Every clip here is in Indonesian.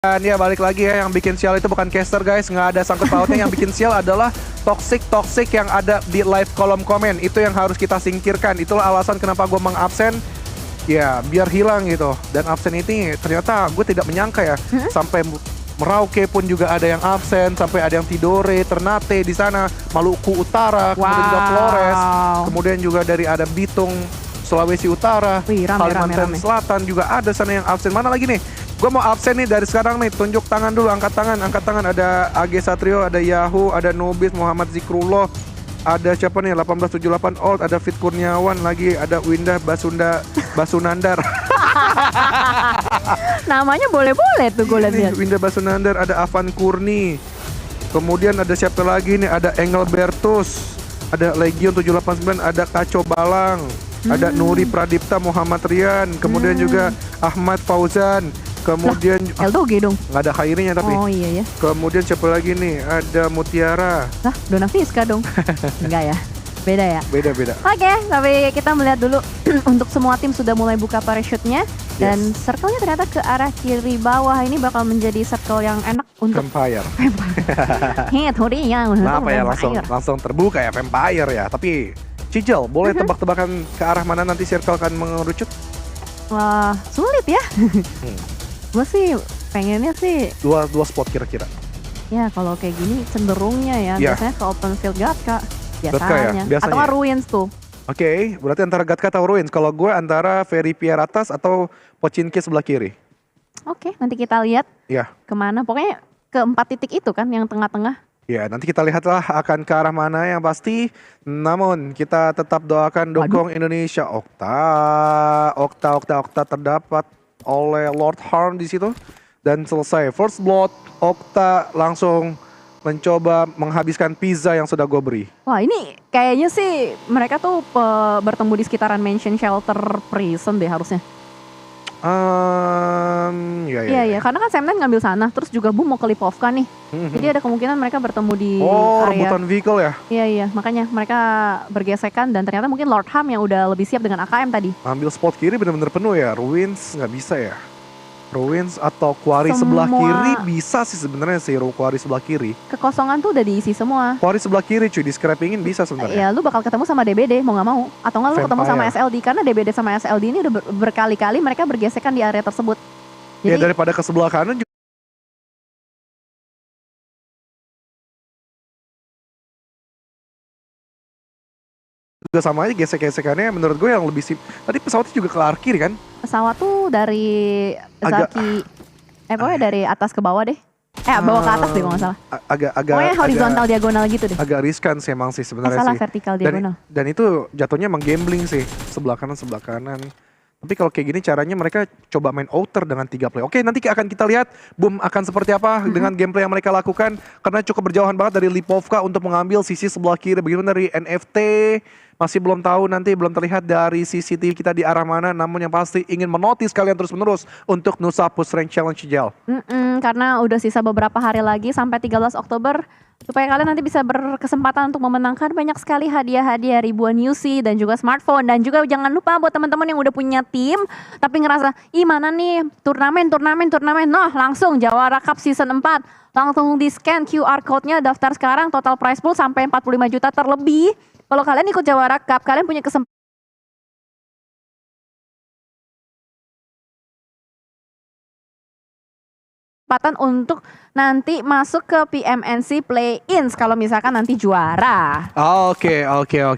Dan ya balik lagi ya, yang bikin sial itu bukan caster guys, nggak ada sangkut pautnya. Yang bikin sial adalah toxic yang ada di live kolom komen. Itu yang harus kita singkirkan. Itulah alasan kenapa gue mengabsen, ya biar hilang gitu. Dan absen ini ternyata gue tidak menyangka ya, sampai Merauke pun juga ada yang absen, sampai ada yang Tidore, Ternate di sana, Maluku Utara, kemudian juga Flores, kemudian juga dari ada Bitung, Sulawesi Utara, Kalimantan Selatan juga ada sana yang absen. Mana lagi nih? Gue mau absen nih dari sekarang nih, tunjuk tangan dulu, angkat tangan. Ada AG Satrio, ada Yahoo, ada Nobis, Muhammad Zikrullah, ada siapa nih, 1878 Old, ada Fit Kurniawan lagi, ada Windah Basunandar. Namanya boleh-boleh tuh gue lihat. Windah Basunandar, ada Avan Kurni. Kemudian ada siapa lagi nih, ada Engelbertus, ada Legion 789, ada Kaco Balang, ada Nuri Pradipta, Muhammad Rian, kemudian juga Ahmad Fauzan. Kemudian Eldoge dong. Nggak ada Khairinya tapi. Oh iya ya. Kemudian siapa lagi nih? Ada Mutiara. Lah, Dona Fiska dong. Enggak ya. Beda ya? Beda. Oke, tapi kita melihat dulu untuk semua tim sudah mulai buka parachute-nya. Dan circle-nya ternyata ke arah kiri bawah. Ini bakal menjadi circle yang enak untuk Vampire. Hit, hurinya. Kenapa ya langsung terbuka ya Vampire ya. Tapi Cijel, boleh tebak-tebakan ke arah mana nanti circle akan mengerucut? Wah, sulit ya. Gue sih pengennya sih Dua spot kira-kira. ya kalau kayak gini cenderungnya ya biasanya ke open field Gatka biasanya. Biasanya. Atau Ruins tuh. Oke, berarti antara Gatka atau Ruins. Kalau gue antara Ferry Pier atas atau Pochinki sebelah kiri. Oke, nanti kita lihat kemana. Pokoknya ke 4 titik itu kan yang tengah-tengah. Ya, nanti kita lihatlah akan ke arah mana yang pasti. Namun kita tetap dukung Indonesia. Okta terdapat oleh Lord Harm di situ. Dan selesai first blood, Okta langsung mencoba menghabiskan pizza yang sudah gue beri. Wah, ini kayaknya sih mereka tuh bertemu di sekitaran Mansion Shelter Prison deh harusnya. Iya, karena kan Samnet ngambil sana, terus juga Bu mau ke Lipovka nih. Jadi ada kemungkinan mereka bertemu di area. Rebutan vehicle ya? Iya, makanya mereka bergesekan dan ternyata mungkin Lord Ham yang udah lebih siap dengan AKM tadi. Ambil spot kiri bener-bener penuh ya, Ruins nggak bisa ya? Ruins atau Quarry sebelah kiri bisa sih sebenarnya sih, Quarry sebelah kiri. Kekosongan tuh udah diisi semua. Quarry sebelah kiri cuy, di scrappingin bisa sebenarnya. Ya lu bakal ketemu sama DBD mau nggak mau, atau nggak lu ketemu sama SLD karena DBD sama SLD ini udah berkali-kali mereka bergesekan di area tersebut. Jadi, ya daripada ke sebelah kanan juga. Juga sama aja gesek-gesekannya menurut gue yang lebih tadi pesawatnya juga ke arah kiri kan? Pesawat tuh dari Zaki, pokoknya dari atas ke bawah deh. Bawah ke atas deh kalau nggak salah. Pokoknya horizontal diagonal gitu deh. Agak riskan sih emang sih sebenarnya sih. Vertikal diagonal. Dan itu jatuhnya emang gambling sih, sebelah kanan. Tapi kalau kayak gini caranya mereka coba main outer dengan 3 play. Oke, nanti akan kita lihat Boom akan seperti apa dengan gameplay yang mereka lakukan. Karena cukup berjauhan banget dari Lipovka untuk mengambil sisi sebelah kiri. Bagaimana dari NFT? Masih belum tahu, nanti belum terlihat dari CCTV kita di arah mana. Namun yang pasti ingin menotis kalian terus-menerus untuk Nusa Push Rank Challenge Cijal. Karena udah sisa beberapa hari lagi sampai 13 Oktober. Supaya kalian nanti bisa berkesempatan untuk memenangkan banyak sekali hadiah-hadiah ribuan UC dan juga smartphone. Dan juga jangan lupa buat teman-teman yang udah punya tim tapi ngerasa, mana nih turnamen. Nah langsung Jawara Cup Season 4. Langsung di scan QR code-nya, daftar sekarang, total prize pool sampai 45 juta terlebih. Kalau kalian ikut Jawara Cup, kalian punya kesempatan untuk nanti masuk ke PMNC Play-ins kalau misalkan nanti juara. Oke.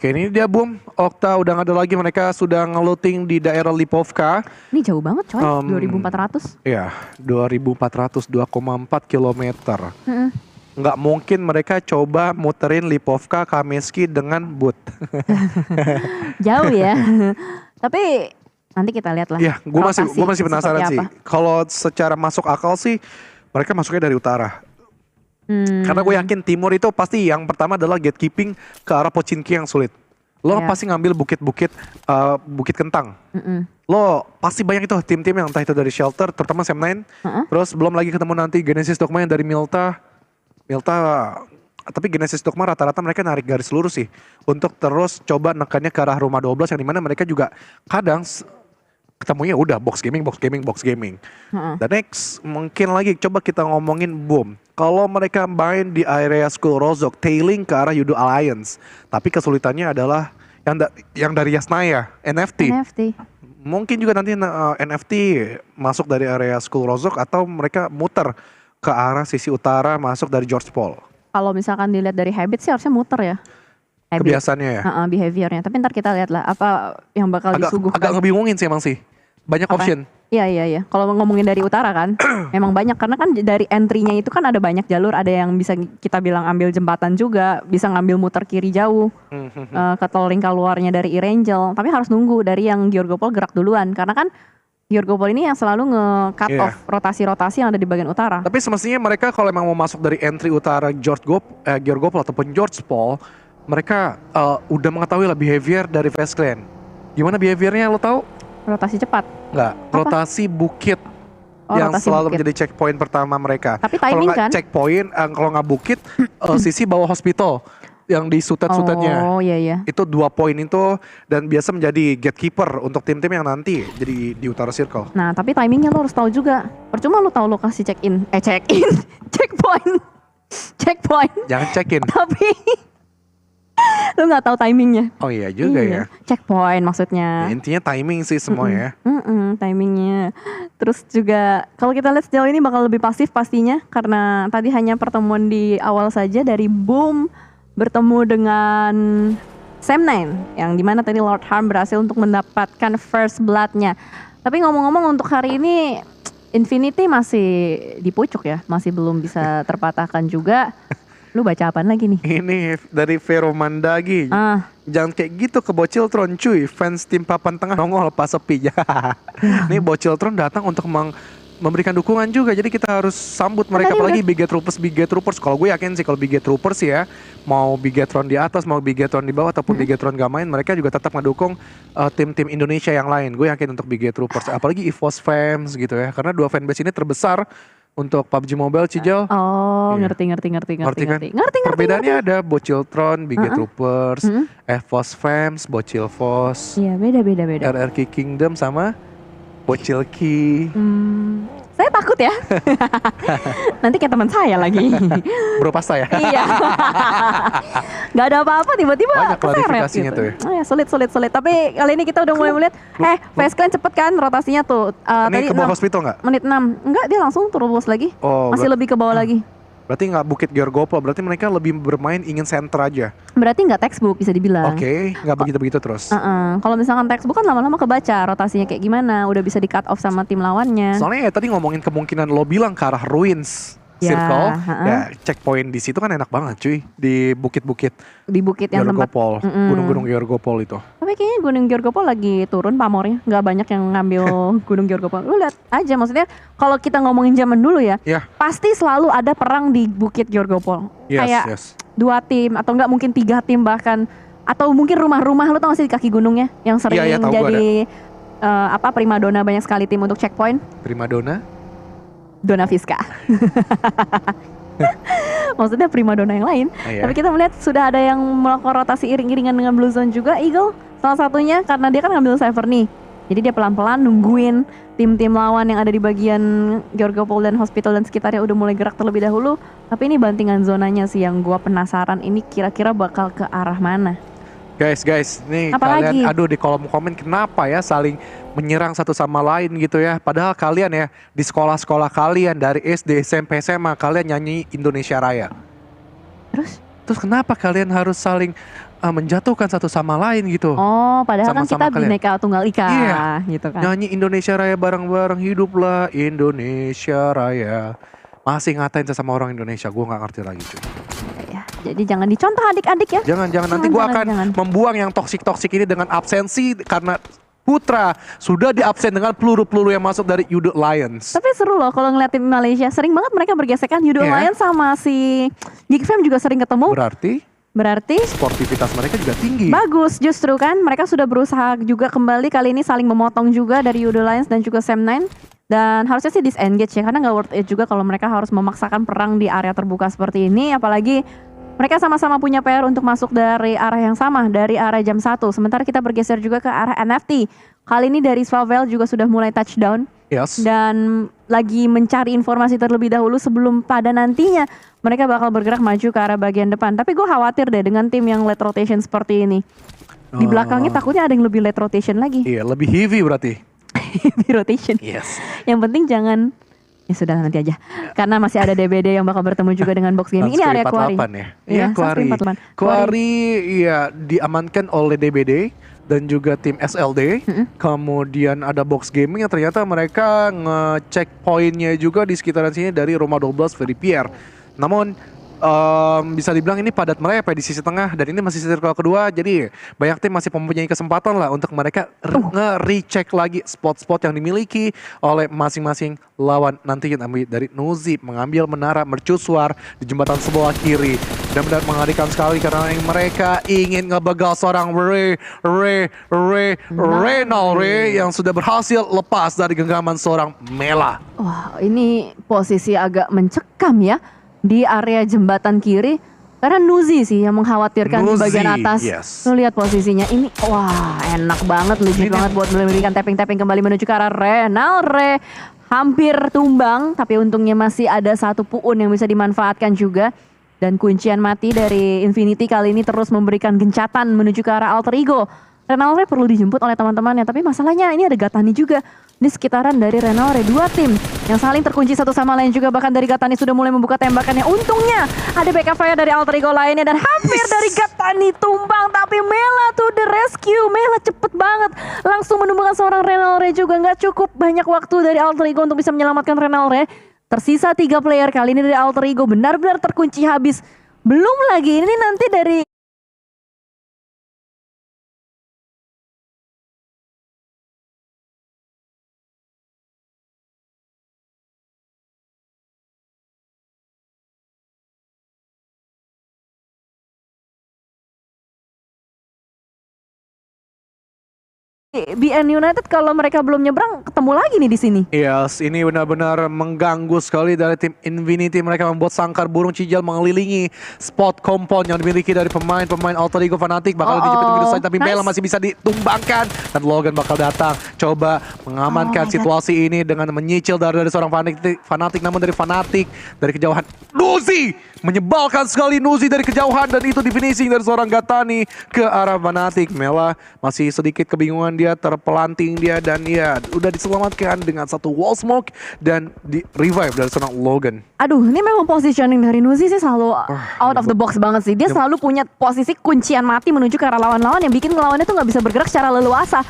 Ini dia Boom. Okta udah nggak ada lagi, mereka sudah ngeluting di daerah Lipovka. Ini jauh banget coy, 2400. Iya, 2400, 2,4 kilometer. Nggak mungkin mereka coba muterin Lipovka Kameski dengan boot. Jauh ya. Tapi nanti kita lihat lah. Iya, gue masih penasaran sih. Kalau secara masuk akal sih, mereka masuknya dari utara. Karena gue yakin timur itu pasti yang pertama adalah gatekeeping ke arah Pochinki yang sulit. Lo pasti ngambil bukit-bukit, Bukit Kentang. Lo pasti banyak itu tim-tim yang entah itu dari Shelter, terutama Sam9. Terus belum lagi ketemu nanti Genesis Dogma yang dari Milta. Tapi Genesis Dogma rata-rata mereka narik garis lurus sih. Untuk terus coba nekannya ke arah rumah 12 yang dimana mereka juga kadang ketemunya udah box gaming. Heeh. Dan next, mungkin lagi coba kita ngomongin Boom. Kalau mereka main di area Skull Rozhok, tailing ke arah Yudo Alliance. Tapi kesulitannya adalah yang dari Yasnaya, NFT. Mungkin juga nanti NFT masuk dari area Skull Rozhok atau mereka muter ke arah sisi utara masuk dari George Paul. Kalau misalkan dilihat dari habit sih harusnya muter ya. Kebiasaannya ya. Behaviornya. Tapi ntar kita lihat lah apa yang bakal disuguhkan. Agak ngebingungin sih emang sih. Banyak Apa? option. Iya. Kalau ngomongin dari utara kan, memang banyak karena kan dari entry-nya itu kan ada banyak jalur, ada yang bisa kita bilang ambil jembatan juga, bisa ngambil muter kiri jauh ke tol lingkar luarnya dari Irangel. Tapi harus nunggu dari yang Georgopol gerak duluan, karena kan Georgopol ini yang selalu nge-cut off rotasi-rotasi yang ada di bagian utara. Tapi semestinya mereka kalau emang mau masuk dari entry utara Georgopol ataupun George Paul, mereka udah mengetahui lah behavior dari Fast Clan. Gimana behaviornya lo tahu? Rotasi cepat. Enggak, rotasi bukit yang rotasi selalu bukit. menjadi checkpoint pertama mereka. Tapi Kalau timing nggak kan? checkpoint, kalau nggak bukit, sisi bawah hospital yang di sutet-sutetnya. Oh iya. Itu 2 poin itu dan biasa menjadi gatekeeper untuk tim-tim yang nanti jadi di utara circle. Nah tapi timingnya lo harus tahu juga. Percuma lo tahu lokasi check-in, checkpoint. Jangan check-in. Tapi lo nggak tahu timingnya. Oh iya juga ya. Checkpoint maksudnya. Ya, intinya timing sih semua ya. Timingnya. Terus juga kalau kita lihat sejauh ini bakal lebih pasif pastinya karena tadi hanya pertemuan di awal saja dari Boom bertemu dengan Sam9 yang dimana tadi Lord Harm berhasil untuk mendapatkan first blood-nya. Tapi ngomong-ngomong untuk hari ini Infinity masih di pucuk ya, masih belum bisa terpatahkan juga. Lu baca apaan lagi nih? Ini dari Vero Mandagi. Jangan kayak gitu ke Bociltron cuy. Fans tim papan tengah nongol pas sepi. Nih Bociltron datang untuk memberikan dukungan juga. Jadi kita harus sambut mereka. Apalagi Big Troopers. Kalau gue yakin sih kalau Big Troopers ya, mau Bigetron di atas, mau Bigetron di bawah ataupun Bigetron gak main, mereka juga tetap ngedukung tim-tim Indonesia yang lain. Gue yakin untuk Big Troopers. Apalagi EVOS Fans gitu ya. Karena dua fanbase ini terbesar untuk PUBG Mobile, Cijal. Oh, Iya. ngerti kan? Perbedaannya ada Bociltron, Big Troopers, EVOS Fans, Bocil Fos, Iya, beda. RRQ Kingdom sama Bocilki. Saya takut ya. Nanti kayak teman saya lagi. Bro pasta ya. Iya. Gak ada apa-apa tiba-tiba Banyak keseret klarifikasinya gitu. tuh ya. Oh ya, sulit. Tapi kali ini kita udah mulai melihat Fast Clan cepet kan rotasinya tuh. Ini ke bawah hospital nggak? Menit 6. Enggak, dia langsung terus lagi. Oh, Masih lebih ke bawah lagi. Berarti nggak Bukit Georgopol, berarti mereka lebih bermain ingin center aja. Berarti nggak textbook bisa dibilang. Oke, nggak begitu-begitu terus. Kalau misalkan textbook kan lama-lama kebaca rotasinya kayak gimana, udah bisa di cut off sama tim lawannya. Soalnya ya tadi ngomongin kemungkinan lo bilang ke arah ruins circle, ya checkpoint di situ kan enak banget cuy, di bukit-bukit di bukit yang tempat Georgopol, gunung-gunung Georgopol itu. Tapi kayaknya Gunung Georgopol lagi turun pamornya, nggak banyak yang ngambil Gunung Georgopol. Lu lihat aja, maksudnya kalau kita ngomongin zaman dulu ya, pasti selalu ada perang di Bukit Georgopol. Kayak 2 tim atau nggak mungkin 3 tim bahkan, atau mungkin rumah-rumah lu tau gak sih di kaki gunungnya yang sering jadi primadona banyak sekali tim untuk checkpoint. Primadona? Dona Fiska. Maksudnya primadona yang lain. Tapi kita melihat sudah ada yang melakukan rotasi iring-iringan dengan Blue Zone juga, Eagle. Salah satunya karena dia kan ngambil Cypher nih. Jadi dia pelan-pelan nungguin tim-tim lawan yang ada di bagian Georgopol dan Hospital dan sekitarnya udah mulai gerak terlebih dahulu. Tapi ini bantingan zonanya sih yang gua penasaran ini kira-kira bakal ke arah mana. Guys, nih Apalagi? kalian di kolom komen kenapa ya saling menyerang satu sama lain gitu ya. Padahal kalian ya di sekolah-sekolah kalian dari SD, SMP, SMA kalian nyanyi Indonesia Raya. Terus kenapa kalian harus saling menjatuhkan satu sama lain gitu? Oh, padahal kan kita kalian. Bhinneka Tunggal Ika gitu kan. Nyanyi Indonesia Raya bareng-bareng, hiduplah Indonesia Raya. Masih ngatain sesama orang Indonesia, gue gak ngerti lagi cuy. Jadi jangan dicontoh adik-adik ya. Jangan nanti gue akan membuang yang toksik ini dengan absensi karena Putra sudah diabsen dengan peluru-peluru yang masuk dari Yudo Lions. Tapi seru loh kalau ngeliat tim Malaysia, sering banget mereka bergesekan. Yudo Lions sama si Geek Fam juga sering ketemu. Berarti sportivitas mereka juga tinggi. Bagus justru kan, mereka sudah berusaha juga kembali kali ini saling memotong juga dari Yudo Lions dan juga Sam9. Dan harusnya sih disengage ya, karena gak worth it juga kalau mereka harus memaksakan perang di area terbuka seperti ini. Apalagi Mereka sama-sama punya PR untuk masuk dari arah yang sama, dari arah jam 1. Sementara kita bergeser juga ke arah NFT. Kali ini dari Swavel juga sudah mulai touchdown. Yes. Dan lagi mencari informasi terlebih dahulu sebelum pada nantinya mereka bakal bergerak maju ke arah bagian depan. Tapi gue khawatir deh dengan tim yang late rotation seperti ini. Di belakangnya takutnya ada yang lebih late rotation lagi. Iya, lebih heavy berarti. Heavy rotation. Yes. Yang penting jangan, ya sudah nanti aja. Karena masih ada DBD yang bakal bertemu juga dengan box gaming. Ini area Quarry. Ya. Iya, Quarry. Sunscreen 48. Quarry ya diamankan oleh DBD dan juga tim SLD. Kemudian ada box gaming yang ternyata mereka ngecek poinnya juga di sekitaran sini dari Roma 12 Veripierre. Namun bisa dibilang ini padat mereka di sisi tengah dan ini masih circle kedua, jadi banyak tim masih mempunyai kesempatan lah untuk mereka nge-recheck lagi spot-spot yang dimiliki oleh masing-masing lawan. Nanti kita ambil dari Nuzi mengambil menara mercusuar di jembatan sebelah kiri. Benar-benar mengerikan sekali karena mereka ingin ngebegal seorang Renal yang sudah berhasil lepas dari genggaman seorang Mela. Wah, ini posisi agak mencekam ya di area jembatan kiri. Karena Nuzi sih yang mengkhawatirkan di bagian atas. Yes. Lu lihat posisinya ini, wah enak banget, legit banget buat memberikan tapping-tapping kembali menuju ke arah Renal. Hampir tumbang, tapi untungnya masih ada satu puun yang bisa dimanfaatkan juga. Dan kuncian mati dari Infinity kali ini terus memberikan gencatan menuju ke arah Alter Ego. Renal perlu dijemput oleh teman-temannya, tapi masalahnya ini ada Gatani juga. Ini sekitaran dari Renal dua tim yang saling terkunci satu sama lain juga, bahkan dari Gatani sudah mulai membuka tembakannya. Untungnya ada backup fire dari Alter Ego lainnya dan hampir dari Gatani tumbang, tapi Mela to the rescue. Mela cepet banget langsung menemukan seorang Renal juga. Nggak cukup banyak waktu dari Alter Ego untuk bisa menyelamatkan Renal. Tersisa 3 player kali ini dari Alter Ego benar-benar terkunci habis. Belum lagi ini nanti dari BN United. Kalau mereka belum nyebrang ketemu lagi nih di sini. Yes, ini benar-benar mengganggu sekali dari tim Infinity. Mereka membuat sangkar burung cicil mengelilingi spot compound yang dimiliki dari pemain-pemain Alter Ego Fnatic. Bakal dijepit begitu saja, tapi Mela masih bisa ditumbangkan dan Logan bakal datang coba mengamankan situasi ini dengan menyicil dari seorang Fnatic. Namun dari Fnatic dari kejauhan Nuzi menyebalkan sekali, Nuzi dari kejauhan, dan itu di finishing dari seorang Gatani ke arah Fnatic. Mela masih sedikit kebingungan, dia terpelanting dia, dan ya udah diselamatkan dengan satu wall smoke dan di revive dari seorang Logan. Aduh, ini memang positioning dari Nuzi sih selalu out of the box banget sih. Dia selalu punya posisi kuncian mati menuju ke arah lawan-lawan yang bikin lawannya tuh nggak bisa bergerak secara leluasa.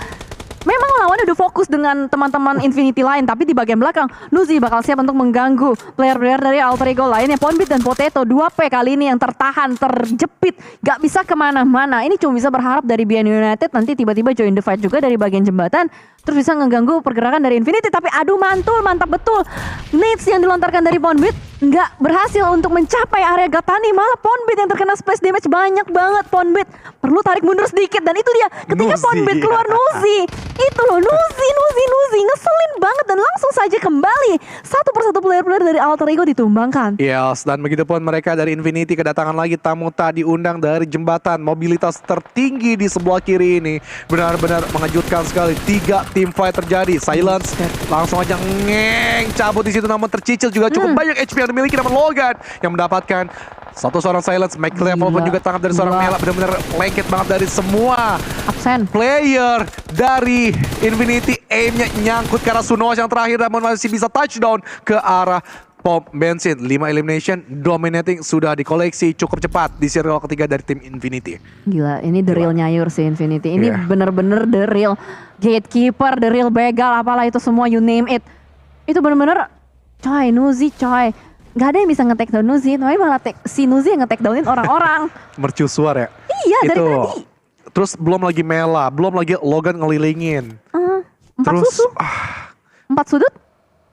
Memang lawannya udah fokus dengan teman-teman Infinity lain, tapi di bagian belakang Nuzi bakal siap untuk mengganggu player-player dari Alter Ego lainnya. Ponbit dan Potato 2P kali ini yang tertahan, terjepit, gak bisa kemana-mana. Ini cuma bisa berharap dari BN United nanti tiba-tiba join the fight juga dari bagian jembatan, terus bisa ngeganggu pergerakan dari Infinity. Tapi aduh, mantul, mantap betul. Nades yang dilontarkan dari Ponbit nggak berhasil untuk mencapai area Gatani, malah Ponbit yang terkena splash damage banyak banget. Ponbit perlu tarik mundur sedikit, dan itu dia ketika Ponbit keluar Nuzi. Itu loh, Nuzi ngeselin banget, dan langsung saja kembali satu persatu player-player dari Alter Ego ditumbangkan. Yes, dan begitupun mereka dari Infinity kedatangan lagi tamu tak diundang dari jembatan. Mobilitas tertinggi di sebelah kiri ini benar-benar mengejutkan sekali. 3 team fight terjadi. Silence langsung aja cabut di situ, namun tercicil juga cukup banyak HP yang dimiliki namun Logan yang mendapatkan seorang Silence. Mike Level pun juga tangkap dari seorang Mela. Benar-benar lengket banget dari semua absen player dari Infinity. Aimnya nyangkut ke arah Sunoas yang terakhir, namun masih bisa touchdown ke arah pom bensin. 5 elimination dominating sudah dikoleksi cukup cepat di circle ketiga dari tim Infinity. Gila, ini the real nyayur sih Infinity. Ini bener-bener the real gatekeeper, the real begal, apalah itu semua, you name it. Itu bener-bener coy, Nuzi coy. Gak ada yang bisa nge-take down Nuzi, tapi malah si Nuzi yang nge-take downin orang-orang. Mercusuar ya? Iya, dari tadi. Terus belum lagi Mela, belum lagi Logan ngelilingin. 4 susu. 4 sudut?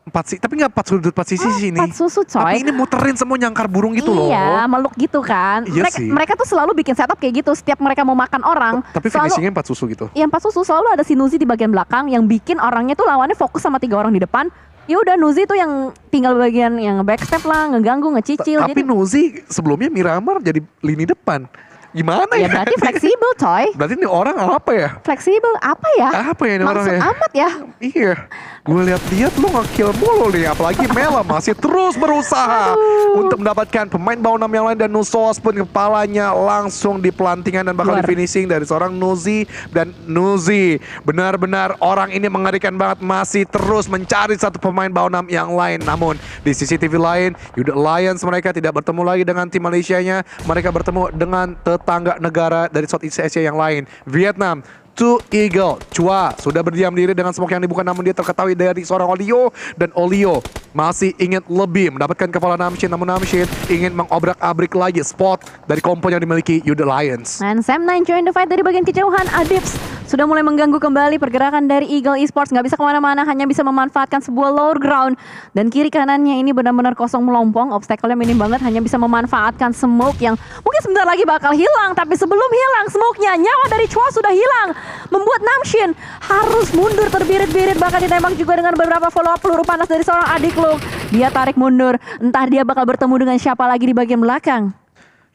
4 sih, tapi gak 4 sudut, 4 sisi sini. 4 susu coy. Tapi ini muterin semua nyangkar burung gitu loh. Iya, meluk gitu kan. Iya mereka tuh selalu bikin setup kayak gitu. Setiap mereka mau makan orang. Tapi finishingnya 4 susu gitu. Iya, 4 susu. Selalu ada si Nuzi di bagian belakang yang bikin orangnya tuh lawannya fokus sama 3 orang di depan. ya udah Nuzi tuh yang tinggal bagian yang backstep lah, ngeganggu, ngecicil. Tapi Nuzi sebelumnya Miramar jadi lini depan. Gimana ya ya? berarti fleksibel coy. Berarti ini orang apa ya? Fleksibel apa ya? Apa ya ini orang Maksud ya? amat ya. Iya, gue lihat lu nge-kill mulu nih. Apalagi Mela masih terus berusaha untuk mendapatkan pemain Baunam yang lain. Dan Nusos pun kepalanya langsung di pelantingan dan bakal di finishing dari seorang Nuzi. Dan Nuzi benar-benar orang ini mengerikan banget. Masih terus mencari satu pemain Baunam yang lain. Namun di CCTV lain, Youth Alliance mereka tidak bertemu lagi dengan tim Malaysianya. Mereka bertemu dengan tetangga negara dari Southeast Asia yang lain, Vietnam. To Eagle, Chua sudah berdiam diri dengan smoke yang dibuka, namun dia terketahui dari seorang Olio. Dan Olio masih ingin lebih mendapatkan kepala Namshin, namun Namshin ingin mengobrak-abrik lagi spot dari kompo yang dimiliki Youth Alliance. And Sam9 join the fight dari bagian kejauhan. Adips sudah mulai mengganggu kembali pergerakan dari Eagle Esports. Nggak bisa kemana-mana, hanya bisa memanfaatkan sebuah lower ground. Dan kiri kanannya ini benar-benar kosong melompong. Obstacle-nya minim banget, hanya bisa memanfaatkan smoke yang mungkin sebentar lagi bakal hilang. Tapi sebelum hilang smoke-nya, nyawa dari Chua sudah hilang. Membuat Namshin harus mundur terbirit-birit. Bahkan ditembak juga dengan beberapa follow up peluru panas dari seorang adik Luke. Dia tarik mundur. Entah dia bakal bertemu dengan siapa lagi di bagian belakang.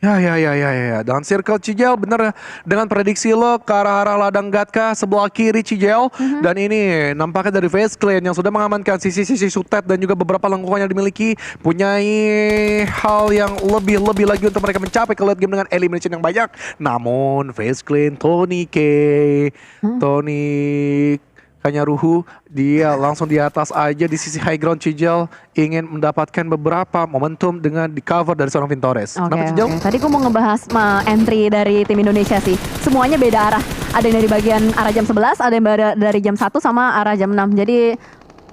Ya. Dengan circle Cijel bener dengan prediksi lo ke arah ladang Gatka sebelah kiri Cijel. Dan ini nampaknya dari Face Clan yang sudah mengamankan sisi-sisi Sutet dan juga beberapa lengkungan yang dimiliki. Punyai hal yang lebih lagi untuk mereka mencapai ke late game dengan elimination yang banyak. Namun Face Clan, Tony Kanyaruhu, dia langsung di atas aja di sisi high ground Cijel, ingin mendapatkan beberapa momentum dengan di cover dari seorang Vintores. Kenapa Cijel? Tadi gue mau ngebahas entry dari tim Indonesia sih. Semuanya beda arah. Ada yang dari bagian arah jam 11, ada yang dari jam 1 sama arah jam 6. Jadi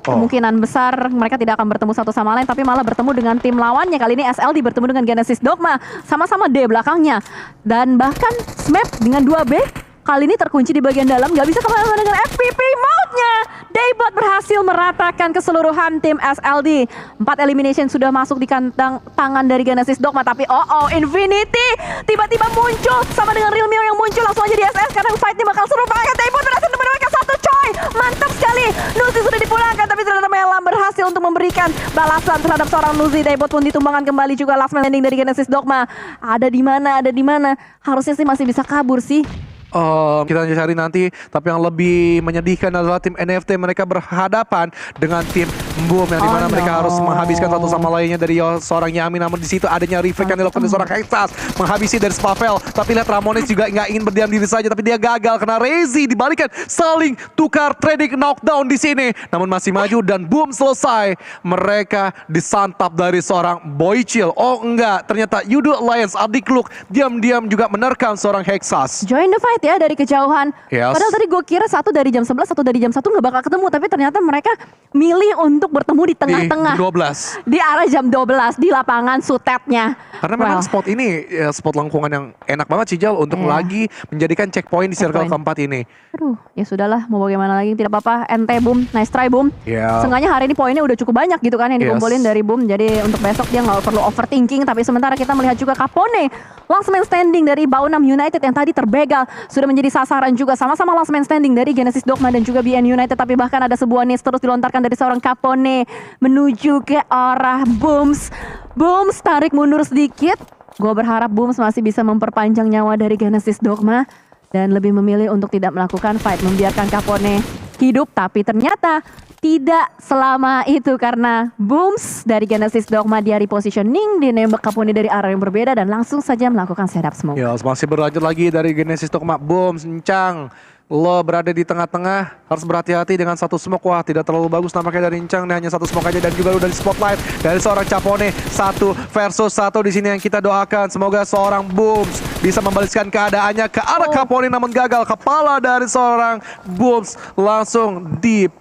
kemungkinan besar mereka tidak akan bertemu satu sama lain, tapi malah bertemu dengan tim lawannya. Kali ini SLD bertemu dengan Genesis Dogma, sama-sama D belakangnya. Dan bahkan Smap dengan 2B kali ini terkunci di bagian dalam, gak bisa kemana-mana dengan FPP mode-nya. Daybot berhasil meratakan keseluruhan tim SLD. 4 elimination sudah masuk di kantang tangan dari Genesis Dogma. Tapi Infinity tiba-tiba muncul sama dengan Real Mio yang muncul langsung aja di SS. Karena fight-nya bakal seru banget. Daybot berhasil mendapatkan satu coy. Mantap sekali. Nuzi sudah dipulangkan, tapi ternyata Melam berhasil untuk memberikan balasan terhadap seorang Nuzi. Daybot pun ditumbangkan kembali juga. Last man landing dari Genesis Dogma. Ada di mana? Harusnya sih masih bisa kabur sih. Kita cari nanti. Tapi yang lebih menyedihkan adalah tim NFT. Mereka berhadapan dengan tim Boom, yang dimana mereka harus menghabiskan satu sama lainnya dari seorang Yami. Namun di situ adanya reflect yang dilakukan dari seorang Hexas, menghabisi dari Spavel. Tapi lihat Ramones juga nggak ingin berdiam diri saja, tapi dia gagal karena Rezi dibalikan, saling tukar trading knockdown di sini. Namun masih maju dan Boom selesai. Mereka disantap dari seorang Boychill. Enggak, ternyata Youth Alliance adik Luke diam-diam juga menerkam seorang Hexas. Join the fight ya dari kejauhan. Yes. Padahal tadi gue kira satu dari jam 11, satu dari jam 1 nggak bakal ketemu. Tapi ternyata mereka milih untuk bertemu di tengah-tengah. 12. Di arah jam 12 di lapangan Sutetnya. Karena memang spot ini spot lengkungan yang enak banget Cijal untuk lagi menjadikan checkpoint di circle keempat ini. Aduh, ya sudahlah, mau bagaimana lagi, tidak apa-apa. NT Boom, nice try Boom. Seenggaknya hari ini poinnya udah cukup banyak gitu kan yang dikumpulin dari Boom. Jadi untuk besok dia nggak perlu overthinking. Tapi sementara kita melihat juga Capone, last man standing dari Baunam United yang tadi terbegal, sudah menjadi sasaran juga. Sama-sama last man standing dari Genesis Dogma dan juga BN United. Tapi bahkan ada sebuah nades terus dilontarkan dari seorang Capone menuju ke arah Booms. Booms tarik mundur sedikit. Gue berharap Booms masih bisa memperpanjang nyawa dari Genesis Dogma dan lebih memilih untuk tidak melakukan fight, membiarkan Capone hidup. Tapi ternyata tidak selama itu, karena Booms dari Genesis Dogma dia repositioning, dia nembak Capone dari arah yang berbeda dan langsung saja melakukan setup smoke. Ya, masih berlanjut lagi dari Genesis Dogma. Booms, Encang, lo berada di tengah-tengah, harus berhati-hati dengan satu smoke. Wah, tidak terlalu bagus nampaknya dari Encang, hanya satu smoke aja. Dan juga udah di spotlight dari seorang Capone. 1 versus 1 di sini yang kita doakan. Semoga seorang Booms bisa membalikkan keadaannya ke arah Capone, namun gagal. Kepala dari seorang Booms langsung deep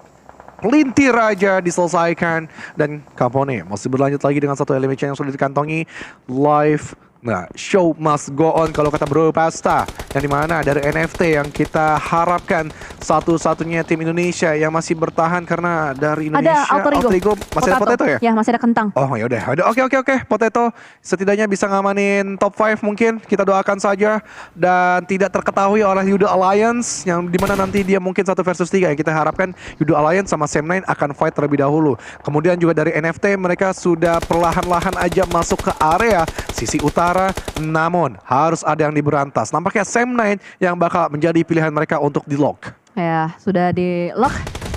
pelintir aja diselesaikan. Dan Capone masih berlanjut lagi dengan satu elimination yang sudah dikantongi. Live Nah, show must go on kalau kata Bro Pasta. Yang dimana dari NFT yang kita harapkan satu-satunya tim Indonesia yang masih bertahan karena dari Indonesia. Ada Alter Ego. Masih ada Potato ya? Ya, masih ada kentang. Oh ya udah. Oke. Potato setidaknya bisa ngamanin top 5 mungkin. Kita doakan saja dan tidak terketahui oleh Yudo Alliance yang dimana nanti dia mungkin 1 versus 3 yang kita harapkan Yudo Alliance sama Sam9 akan fight terlebih dahulu. Kemudian juga dari NFT mereka sudah perlahan-lahan aja masuk ke area sisi utara, namun harus ada yang diberantas. Nampaknya Sam9 yang bakal menjadi pilihan mereka untuk di-lock. Ya, sudah di lock.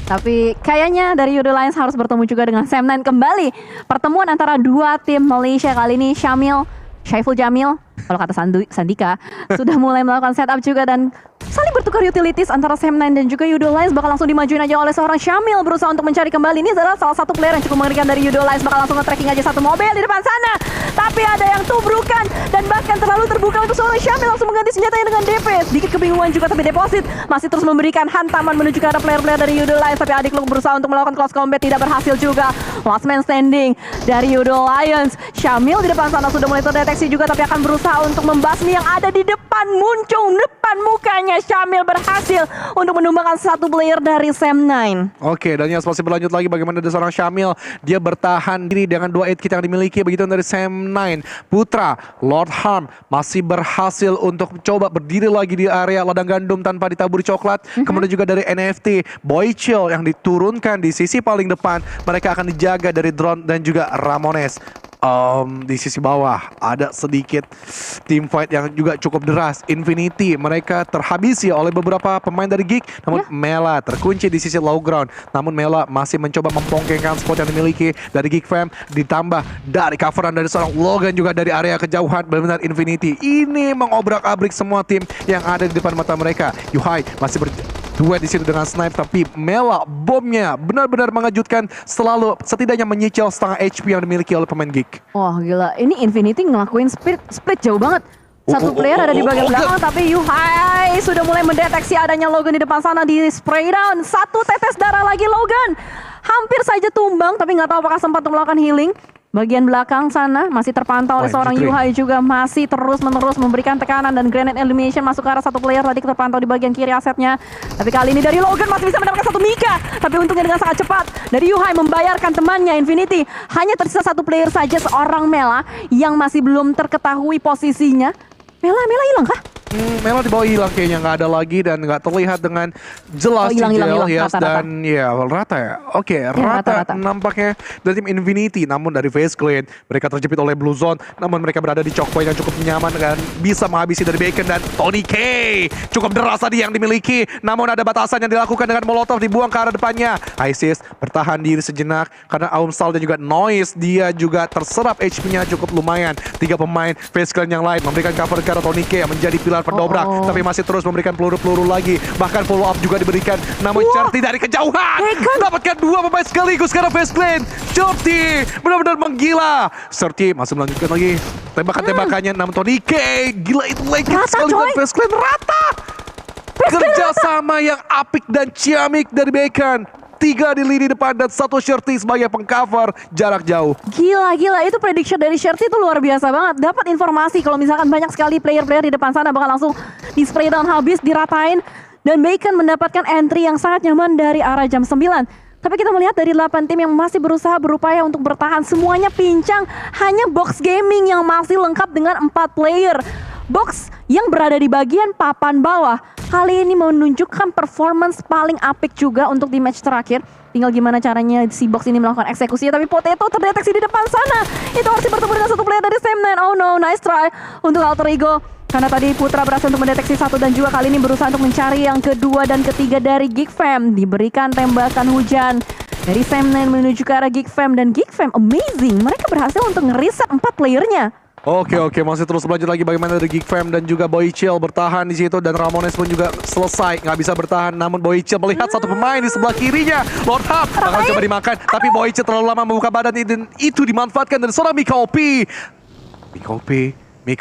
Tapi kayaknya dari Yudo Alliance harus bertemu juga dengan Sam9 kembali. Pertemuan antara dua tim Malaysia kali ini, Syaiful Jamil, kalau kata Sandika, sudah mulai melakukan setup juga dan saling bertukar utilities antara Sam9 dan juga Yudo Alliance bakal langsung dimajuin aja oleh seorang Syamil berusaha untuk mencari kembali. Ini adalah salah satu player yang cukup mengerikan dari Yudo Alliance, bakal langsung nge-tracking aja satu mobil di depan sana. Tapi ada yang tubrukan dan bahkan terlalu terbuka untuk seorang Syamil langsung mengganti senjatanya dengan DP. Sedikit kebingungan juga tapi Deposit masih terus memberikan hantaman menuju ke arah player-player dari Yudo Alliance. Tapi Adik Luke berusaha untuk melakukan close combat, tidak berhasil juga. Last man standing dari Yudo Alliance. Syamil di depan sana sudah mulai terdeteksi juga tapi akan berusaha untuk membasmi yang ada di depan muncung depan mukanya. Syamil berhasil untuk menumbangkan satu player dari Sam9. Oke, dan yang masih berlanjut lagi bagaimana ada seorang Syamil. Dia bertahan diri dengan 2 hit kit yang dimiliki. Begitu dari Sam9. Putra, Lord Harm masih berhasil untuk coba berdiri lagi di area ladang gandum tanpa ditaburi coklat. Kemudian juga dari NFT, Boy Chill yang diturunkan di sisi paling depan. Mereka akan dijaga dari drone dan juga Ramones. Di sisi bawah ada sedikit team fight yang juga cukup deras. Infinity mereka terhabisi oleh beberapa pemain dari Geek, namun Mela terkunci di sisi low ground. Namun Mela masih mencoba mempongkengkan spot yang dimiliki dari Geek Fam, ditambah dari coveran dari seorang Logan juga dari area kejauhan. Benar-benar Infinity ini mengobrak-abrik semua tim yang ada di depan mata mereka. Yuhai masih duet di situ dengan Snipe, tapi Mela bomnya benar-benar mengejutkan, selalu setidaknya menyicil setengah HP yang dimiliki oleh pemain Geek. Wah gila, ini Infinity ngelakuin split jauh banget. Satu player ada di bagian belakang, tapi Yuhai sudah mulai mendeteksi adanya Logan di depan sana di spray down. Satu tetes darah lagi Logan. Hampir saja tumbang, tapi nggak tahu apakah sempat untuk melakukan healing. Bagian belakang sana masih terpantau oleh seorang Yuhai juga masih terus-menerus memberikan tekanan dan grenade elimination masuk ke arah satu player tadi terpantau di bagian kiri asetnya. Tapi kali ini dari Logan masih bisa mendapatkan satu Mika. Tapi untungnya dengan sangat cepat dari Yuhai membayarkan temannya Infinity. Hanya tersisa satu player saja, seorang Mela yang masih belum terketahui posisinya. Mela hilang kah? Mela di bawah hilang kayaknya, nggak ada lagi dan nggak terlihat dengan jelas hilang, yes, rata. dan ya rata ya. Oke, rata nampaknya dari tim Infinity, namun dari Face Clan mereka terjepit oleh Blue Zone, namun mereka berada di choke point yang cukup nyaman dan bisa menghabisi dari Bacon dan Tony K. Cukup deras tadi yang dimiliki, namun ada batasan yang dilakukan dengan Molotov dibuang ke arah depannya. ISIS bertahan diri sejenak karena Aumsal dan juga Noise dia juga terserap HP-nya cukup lumayan. 3 pemain Face Clan yang lain memberikan cover ke arah Tony K yang menjadi pilar pendobrak, tapi masih terus memberikan peluru-peluru lagi, bahkan follow up juga diberikan. Namun Certi dari kejauhan mendapatkan 2 pemain sekaligus karena Face Clan. Certi benar-benar menggila. Certi masih melanjutkan lagi tembakan-tembakannya, namun Tony K gila itu lagi sekali dengan Face Clan rata. Kerjasama yang apik dan ciamik dari Bacon. 3 di lini depan dan 1 Shirty sebagai pengcover jarak jauh. Gila, itu prediction dari Shirty itu luar biasa banget. Dapat informasi kalau misalkan banyak sekali player-player di depan sana bakal langsung di spray down habis, diratain. Dan Bacon mendapatkan entry yang sangat nyaman dari arah jam 9. Tapi kita melihat dari 8 tim yang masih berusaha berupaya untuk bertahan, semuanya pincang. Hanya Box Gaming yang masih lengkap dengan 4 player. Box yang berada di bagian papan bawah kali ini menunjukkan performance paling apik juga untuk di match terakhir. Tinggal gimana caranya si Box ini melakukan eksekusi. Tapi Potato terdeteksi di depan sana. Itu harus bertemu dengan satu player dari Sam9. Oh no, nice try untuk Alter Ego. Karena tadi Putra berhasil untuk mendeteksi 1 dan juga kali ini berusaha untuk mencari yang kedua dan ketiga dari Geek Fam. Diberikan tembakan hujan dari Sam9 menuju ke arah Geek Fam. Dan Geek Fam amazing, mereka berhasil untuk ngereset 4 playernya. Oke, masih terus berlanjut lagi bagaimana dari Geek Fam dan juga Boy Chill bertahan di situ dan Ramones pun juga selesai nggak bisa bertahan, namun Boy Chill melihat satu pemain di sebelah kirinya, Lord Hub bakal coba dimakan, tapi Boy Chill terlalu lama membuka badan itu dimanfaatkan dari seorang Mika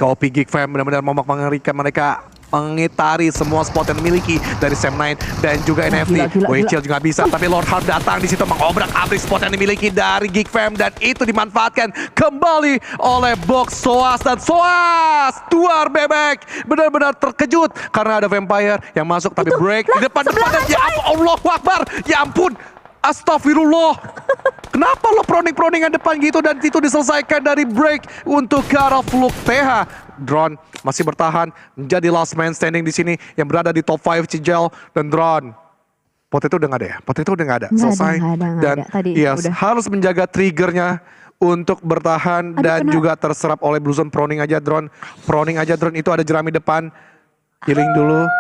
OP Geek Fam benar-benar momok mengerikan, mereka mengitari semua spot yang dimiliki dari Sam9 dan juga NFT. gila. Wechel juga bisa, tapi Lord Heart datang di situ mengobrak-abrik spot yang dimiliki dari Geek Fam dan itu dimanfaatkan kembali oleh Box Soaz dan Soaz Tuar bebek benar-benar terkejut karena ada Vampire yang masuk tapi break di depan dan ya Allahu Akbar, ya ampun. Astagfirullah. Kenapa lo proning-proningan depan gitu dan itu diselesaikan dari break untuk ke arah Fluke TH. Drone masih bertahan menjadi last man standing di sini yang berada di top 5 Cijel dan Drone. Potato udah nggak ada ya? Potato udah nggak ada. Selesai. Dan yes, harus menjaga triggernya untuk bertahan dan juga terserap oleh Blue Zone. Proning aja Drone. Proning aja Drone, itu ada jerami depan. Healing dulu.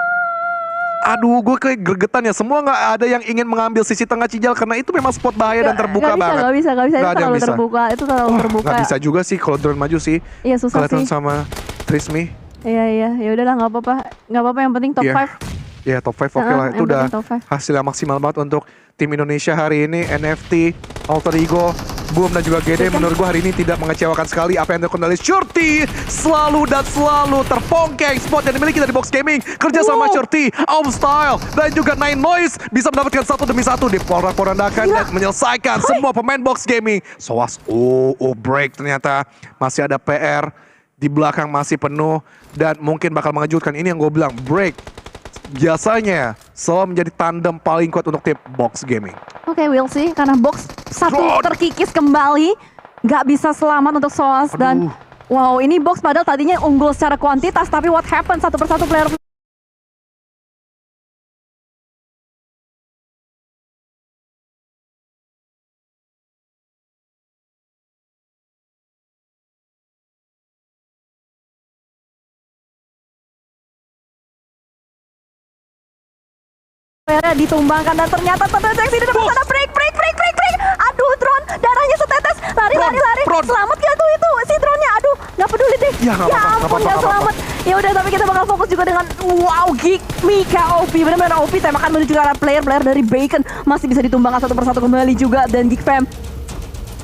Aduh, gue kayak gregetan ya. Semua nggak ada yang ingin mengambil sisi tengah Cijal karena itu memang spot bahaya dan terbuka banget. Gak bisa. Itu terlalu terbuka. Itu terlalu terbuka. Gak bisa juga sih kalau Drone maju sih. Iya susah Kelihatan sih. sama Trismi. Iya. Ya udahlah nggak apa-apa. Nggak apa-apa, yang penting top 5. Ya top 5 oke lah. Itu udah top 5. hasil yang maksimal banget untuk tim Indonesia hari ini. NFT, Alter Ego, Boom dan juga GD menurut gue hari ini tidak mengecewakan sekali. Apa yang dilakukan oleh Shorty selalu terpongkeng spot yang dimiliki dari Box Gaming. Kerja sama Shorty, Om Style dan juga Nine Noise bisa mendapatkan satu demi satu di porak-porandakan dan menyelesaikan semua pemain Box Gaming. Soaz, break ternyata masih ada PR. Di belakang masih penuh dan mungkin bakal mengejutkan. Ini yang gue bilang, break biasanya selalu menjadi tandem paling kuat untuk tim Box Gaming. Oke, we'll see. Karena Box satu terkikis kembali. Gak bisa selamat untuk Soaz. Dan wow, ini Box padahal tadinya unggul secara kuantitas. Tapi what happened, satu persatu player ditumbangkan dan ternyata terdeteksi di depan sana. Break. Aduh, Drone darahnya setetes. Lari. Selamat gak tuh itu si Drone-nya? Aduh, gak peduli deh. Ya, nggak apa-apa, ampun, gak selamat. Ya udah, tapi kita bakal fokus juga dengan wow, Geek Mika OP. Benar-benar OP tembakan menuju ke arah player dari Bacon. Masih bisa ditumbangkan satu persatu kembali juga. Dan Geek Fam,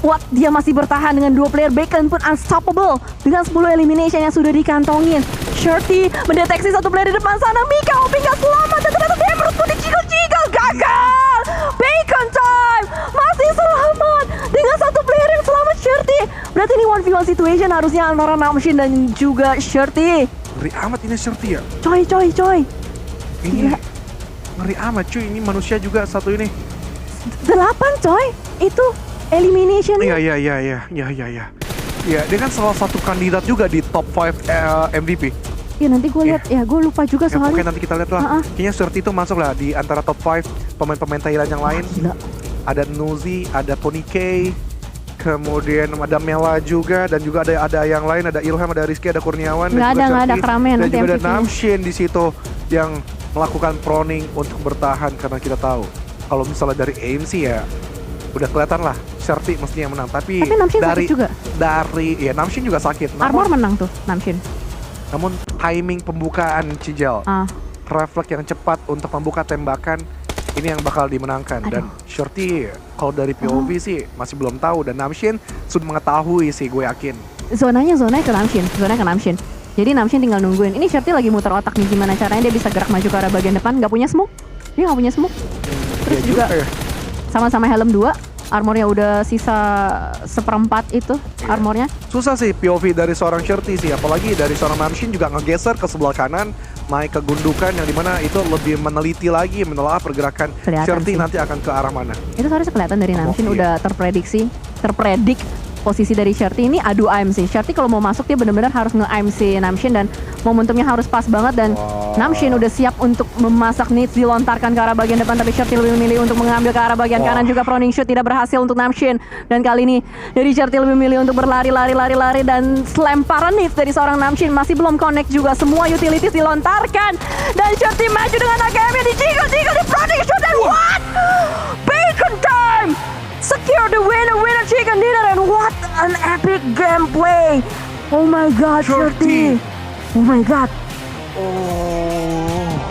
what, dia masih bertahan dengan dua player. Bacon pun unstoppable dengan 10 elimination yang sudah dikantongin. Shorty mendeteksi satu player di depan sana. Mika OP gak selamat dan ternyata Demerus pun dicikal-cikal. Gagal. Bacon time masih selamat dengan satu player yang selamat, Shorty. Berarti ini 1v1 situation harusnya antara Namshin dan juga Shorty. Ngeri amat ini Shorty ya. Coy. Ini ngeri amat cuy. Ini manusia juga satu ini. 8 coy. Itu elimination. Iya. Ya, dia kan salah satu kandidat juga di top 5 MVP. Ya nanti gue lihat, ya gue lupa juga Ya, soalnya. pokoknya nanti kita lihat lah. Kayaknya Shorty itu masuk lah di antara top 5 pemain-pemain Thailand yang lain. Gila. Ada Nuzi, ada Pony K, kemudian ada Mela juga, dan juga ada yang lain, ada Ilham, ada Rizky, ada Kurniawan, Nggak ada keramaian dan nanti juga ada MVP-nya. Namshin di situ yang melakukan proning untuk bertahan karena kita tahu kalau misalnya dari AMC ya udah kelihatan lah Shorty mestinya menang, tapi Namshin dari sakit juga. ya Namshin juga sakit. Armor menang tuh Namshin. Namun timing pembukaan Cijal, refleks yang cepat untuk membuka tembakan ini yang bakal dimenangkan. Dan Shorty kalau dari POV sih masih belum tahu, dan Namshin sudah mengetahui sih, gue yakin. Zonanya ke Namshin. Jadi Namshin tinggal nungguin. Ini Shorty lagi muter otak nih gimana caranya dia bisa gerak maju ke arah bagian depan. Gak punya smoke. Dia gak punya smoke. Terus juga sama-sama helm 2. Armornya udah sisa 1/4 itu armornya. Susah sih POV dari seorang Shorty sih, apalagi dari seorang Namshin juga ngegeser ke sebelah kanan, naik ke gundukan yang dimana itu lebih meneliti lagi, menelaah pergerakan Shorty nanti akan ke arah mana. Itu harusnya kelihatan dari Namshin udah terpredik posisi dari Shorty. Ini adu aim sih. Shorty kalau mau masuk dia benar-benar harus nge-aim si Namshin dan momentumnya harus pas banget, dan Namshin udah siap untuk memasak needs dilontarkan ke arah bagian depan, tapi Shorty lebih memilih untuk mengambil ke arah bagian kanan. Juga proning shoot tidak berhasil untuk Namshin, dan kali ini dari Shorty lebih memilih untuk berlari dan selemparan needs dari seorang Namshin masih belum connect juga. Semua utilities dilontarkan dan Shorty maju dengan AKM-nya dicikal di proning shoot, dan what? Bacon time! Secure the winner chicken dinner, and what an epic gameplay! Oh my god, Shorty! Oh my god!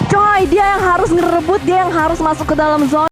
Coy, dia yang harus ngerebut, dia yang harus masuk ke dalam zone.